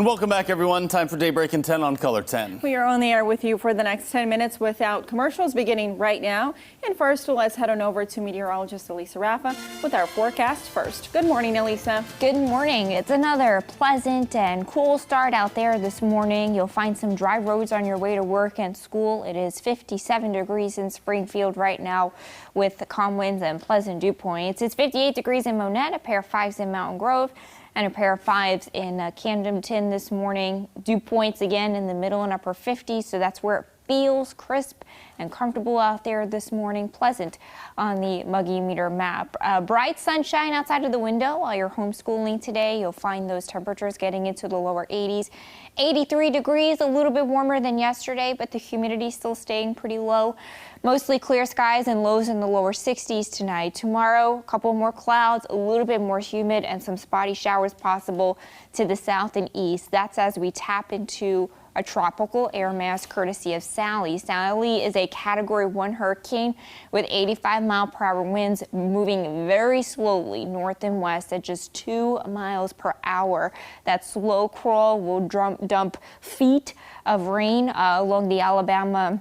And welcome back, everyone. Time for Daybreak in 10 on Color 10. We are on the air with you for the next 10 minutes without commercials beginning right now. And first, let's head on over to meteorologist Elisa Raffa with our forecast first. Good morning, Elisa. Good morning. It's another pleasant and cool start out there this morning. You'll find some dry roads on your way to work and school. It is 57 degrees in Springfield right now with the calm winds and pleasant dew points. It's 58 degrees in Monette, a pair of 5s in Mountain Grove, and a pair of 5s in Camdenton this morning. Dew points again in the middle and upper 50s, so that's where it feels crisp and comfortable out there this morning. Pleasant on the muggy meter map. Bright sunshine outside of the window while you're homeschooling today. You'll find those temperatures getting into the lower 80s. 83 degrees, a little bit warmer than yesterday, but the humidity still staying pretty low. Mostly clear skies and lows in the lower 60s tonight. Tomorrow, a couple more clouds, a little bit more humid, and some spotty showers possible to the south and east. That's as we tap into a tropical air mass courtesy of Sally. Sally is a Category 1 hurricane with 85-mile-per-hour winds moving very slowly north and west at just 2 miles per hour. That slow crawl will dump feet of rain along the Alabama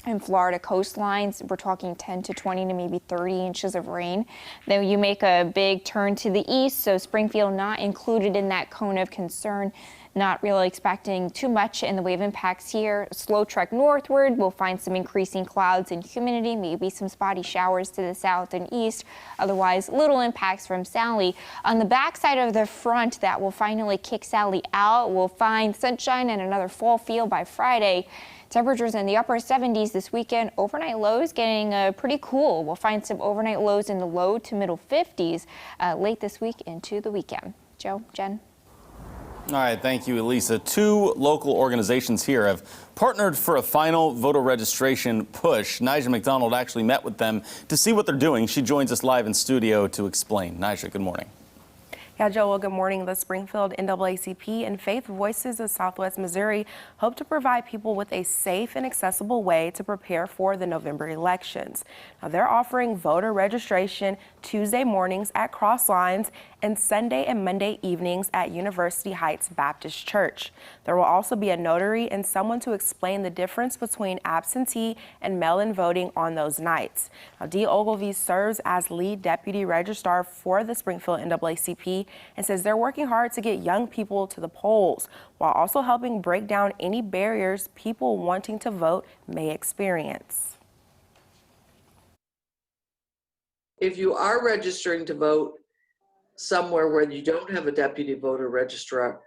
and Florida coastlines. We're talking 10 to 20 to maybe 30 inches of rain. Then you make a big turn to the east, so Springfield not included in that cone of concern. Not really expecting too much in the way of impacts here. Slow trek northward, we'll find some increasing clouds and humidity, maybe some spotty showers to the south and east. Otherwise, little impacts from Sally. On the backside of the front that will finally kick Sally out, we'll find sunshine and another fall feel by Friday. Temperatures in the upper 70s this weekend. Overnight lows getting pretty cool. We'll find some overnight lows in the low to middle 50s late this week into the weekend. Joe, Jen. All right, thank you, Elisa. 2 local organizations here have partnered for a final voter registration push. Nyjah McDonald actually met with them to see what they're doing. She joins us live in studio to explain. Nyjah, good morning. Yeah, Joe, well, good morning. The Springfield NAACP and Faith Voices of Southwest Missouri hope to provide people with a safe and accessible way to prepare for the November elections. Now, they're offering voter registration Tuesday mornings at Cross Lines and Sunday and Monday evenings at University Heights Baptist Church. There will also be a notary and someone to explain the difference between absentee and mail-in voting on those nights. Now, Dee Ogilvie serves as lead deputy registrar for the Springfield NAACP and says they're working hard to get young people to the polls while also helping break down any barriers people wanting to vote may experience. If you are registering to vote somewhere where you don't have a deputy voter registrar,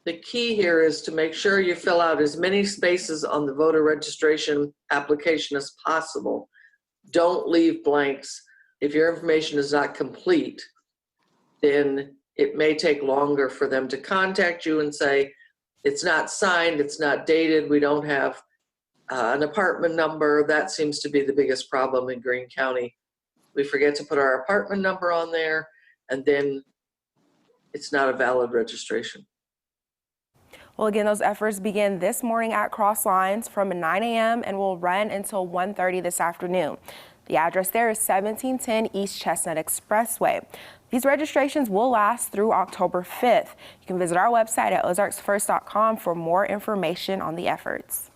the key here is to make sure you fill out as many spaces on the voter registration application as possible. Don't leave blanks. If your information is not complete, then it may take longer for them to contact you and say, it's not signed, it's not dated, we don't have an apartment number. That seems to be the biggest problem in Greene County. We forget to put our apartment number on there, and then it's not a valid registration. Well, again, those efforts begin this morning at Cross Lines from 9 a.m. and will run until 1:30 this afternoon. The address there is 1710 East Chestnut Expressway. These registrations will last through October 5th. You can visit our website at ozarksfirst.com for more information on the efforts.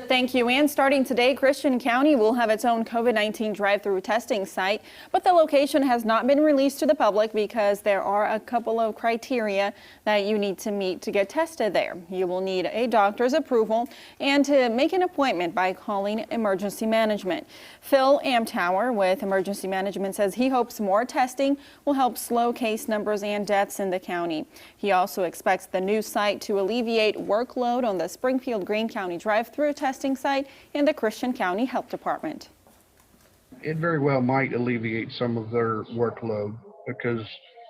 Thank you. And starting today, Christian County will have its own COVID-19 drive-through testing site, but the location has not been released to the public because there are a couple of criteria that you need to meet to get tested there. You will need a doctor's approval and to make an appointment by calling emergency management. Phil Amtower with emergency management says he hopes more testing will help slow case numbers and deaths in the county. He also expects the new site to alleviate workload on the Springfield Greene County drive-through testing site in the Christian County Health Department. It very well might alleviate some of their workload because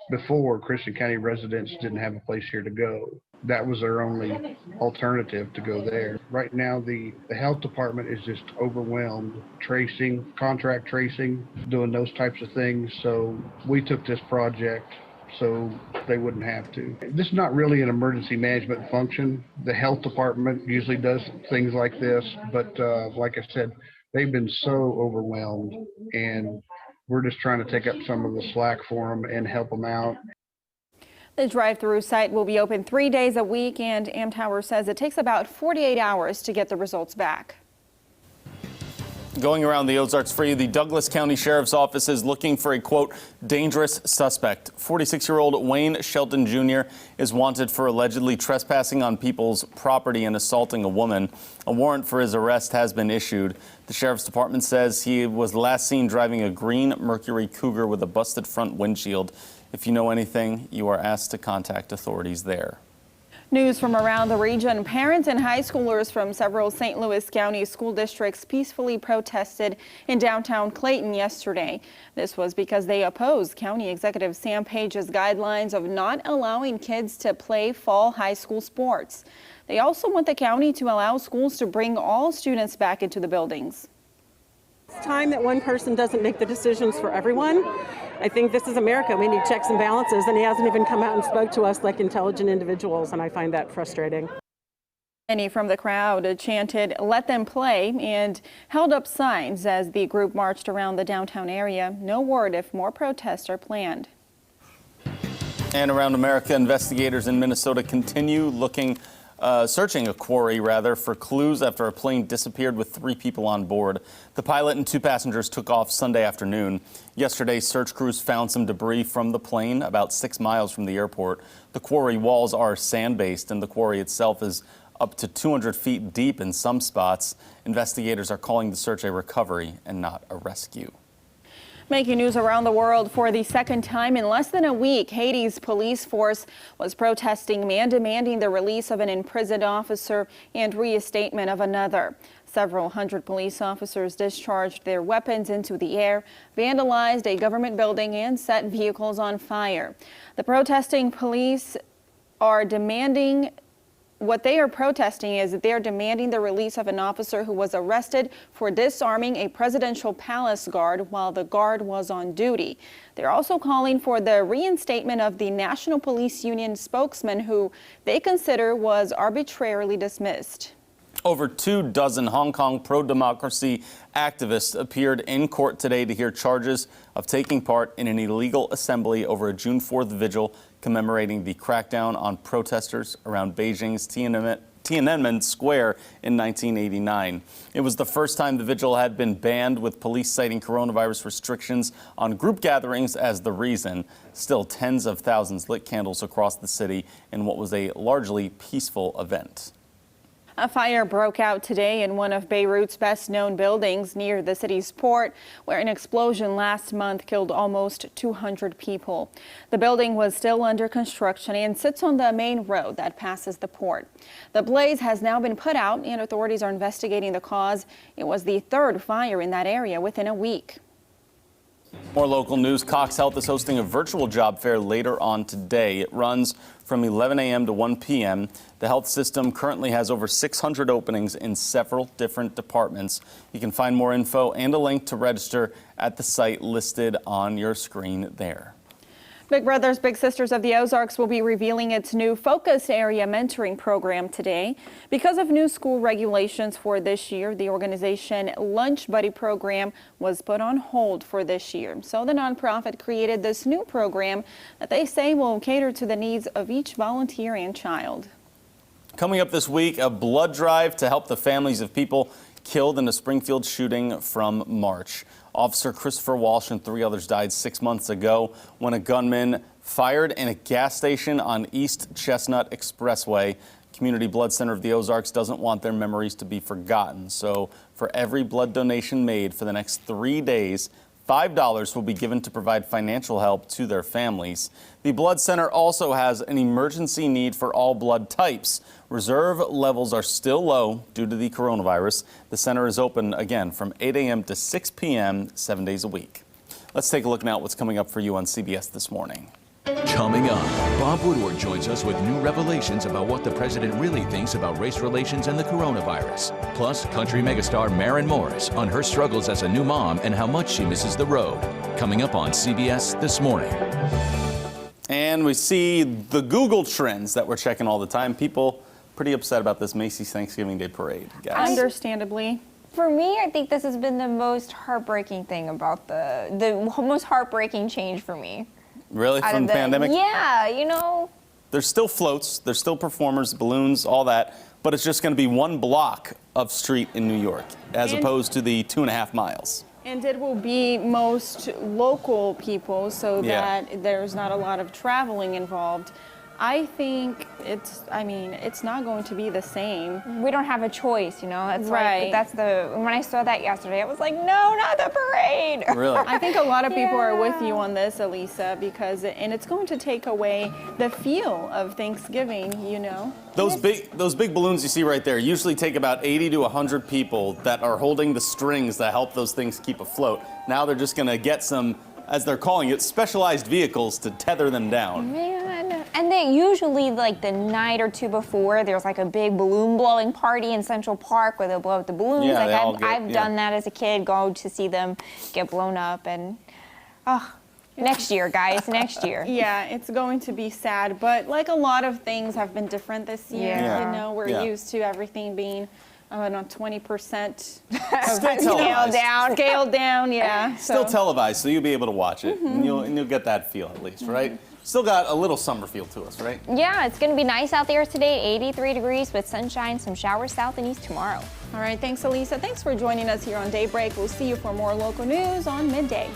before, Christian County residents didn't have a place here to go. That was their only alternative, to go there. Right now, the health department is just overwhelmed, tracing, contract tracing, doing those types of things. So we took this project so they wouldn't have to. This is not really an emergency management function. The health department usually does things like this, but like I said, they've been so overwhelmed, and we're just trying to take up some of the slack for them and help them out. The drive-through site will be open 3 days a week, and Amtower says it takes about 48 hours to get the results back. Going around the Ozarks for you, the Douglas County Sheriff's Office is looking for a, quote, dangerous suspect. 46-year-old Wayne Shelton Jr. is wanted for allegedly trespassing on people's property and assaulting a woman. A warrant for his arrest has been issued. The Sheriff's Department says he was last seen driving a green Mercury Cougar with a busted front windshield. If you know anything, you are asked to contact authorities there. News from around the region. Parents and high schoolers from several St. Louis County school districts peacefully protested in downtown Clayton yesterday. This was because they opposed County Executive Sam Page's guidelines of not allowing kids to play fall high school sports. They also want the county to allow schools to bring all students back into the buildings. It's time that one person doesn't make the decisions for everyone. I think this is America. We need checks and balances, and he hasn't even come out and spoke to us like intelligent individuals, and I find that frustrating. Many from the crowd chanted, "Let them play," and held up signs as the group marched around the downtown area. No word if more protests are planned. And around America, investigators in Minnesota continue searching a quarry for clues after a plane disappeared with 3 people on board. The pilot and 2 passengers took off Sunday afternoon. Yesterday, search crews found some debris from the plane about 6 miles from the airport. The quarry walls are sand-based, and the quarry itself is up to 200 feet deep in some spots. Investigators are calling the search a recovery and not a rescue. Making news around the world for the second time in less than a week, Haiti's police force was protesting man demanding the release of an imprisoned officer and reinstatement of another. Several hundred police officers discharged their weapons into the air, vandalized a government building, and set vehicles on fire. The protesting police are demanding What they are protesting is that they are demanding the release of an officer who was arrested for disarming a presidential palace guard while the guard was on duty. They're also calling for the reinstatement of the National Police Union spokesman who they consider was arbitrarily dismissed. Over 24 Hong Kong pro-democracy activists appeared in court today to hear charges of taking part in an illegal assembly over a June 4th vigil commemorating the crackdown on protesters around Beijing's Tiananmen Square in 1989. It was the first time the vigil had been banned, with police citing coronavirus restrictions on group gatherings as the reason. Still, tens of thousands lit candles across the city in what was a largely peaceful event. A fire broke out today in one of Beirut's best-known buildings near the city's port, where an explosion last month killed almost 200 people. The building was still under construction and sits on the main road that passes the port. The blaze has now been put out, and authorities are investigating the cause. It was the third fire in that area within a week. More local news. Cox Health is hosting a virtual job fair later on today. It runs from 11 a.m. to 1 p.m. The health system currently has over 600 openings in several different departments. You can find more info and a link to register at the site listed on your screen there. Big Brothers Big Sisters of the Ozarks will be revealing its new focus area mentoring program today. Because of new school regulations for this year, the organization Lunch Buddy program was put on hold for this year. So the nonprofit created this new program that they say will cater to the needs of each volunteer and child. Coming up this week, a blood drive to help the families of people killed in a Springfield shooting from March. Officer Christopher Walsh and 3 others died 6 months ago when a gunman fired in a gas station on East Chestnut Expressway. Community Blood Center of the Ozarks doesn't want their memories to be forgotten. So for every blood donation made for the next 3 days, $5 will be given to provide financial help to their families. The Blood Center also has an emergency need for all blood types. Reserve levels are still low due to the coronavirus. The center is open again from 8 a.m. to 6 p.m. 7 days a week. Let's take a look now at what's coming up for you on CBS This Morning. Coming up, Bob Woodward joins us with new revelations about what the president really thinks about race relations and the coronavirus. Plus, country megastar Maren Morris on her struggles as a new mom and how much she misses the road. Coming up on CBS This Morning. And we see the Google trends that we're checking all the time. People pretty upset about this Macy's Thanksgiving Day Parade, guys. Understandably. For me, I think this has been the most heartbreaking thing about the most heartbreaking change for me. Really? out From of the pandemic? Yeah, you know. There's still floats, there's still performers, balloons, all that, but it's just going to be one block of street in New York, as And- opposed to the 2.5 miles. And it will be most local people so Yeah. that there's not a lot of traveling involved. I think it's not going to be the same. We don't have a choice, you know. It's Right. like when I saw that yesterday, I was like, no, not the parade. Really? I think a lot of people are with you on this, Elisa, because it's going to take away the feel of Thanksgiving, you know. Those big balloons you see right there usually take about 80 to 100 people that are holding the strings that help those things keep afloat. Now they're just going to get some, as they're calling it, specialized vehicles to tether them down. Man. And they usually, like the night or two before, there's like a big balloon blowing party in Central Park where they'll blow up the balloons. Yeah, like they all I've done that as a kid, go to see them get blown up. And next year, guys, next year. Yeah, it's going to be sad, but like a lot of things have been different this year. Yeah. You know, we're Yeah. used to everything being on 20% Scaled down. Scaled down, yeah. Still So- televised, so you'll be able to watch it, and you'll get that feel at least, right? Still got a little summer feel to us, right? Yeah, it's going to be nice out there today, 83 degrees with sunshine, some showers south and east tomorrow. All right, thanks, Elisa. Thanks for joining us here on Daybreak. We'll see you for more local news on midday.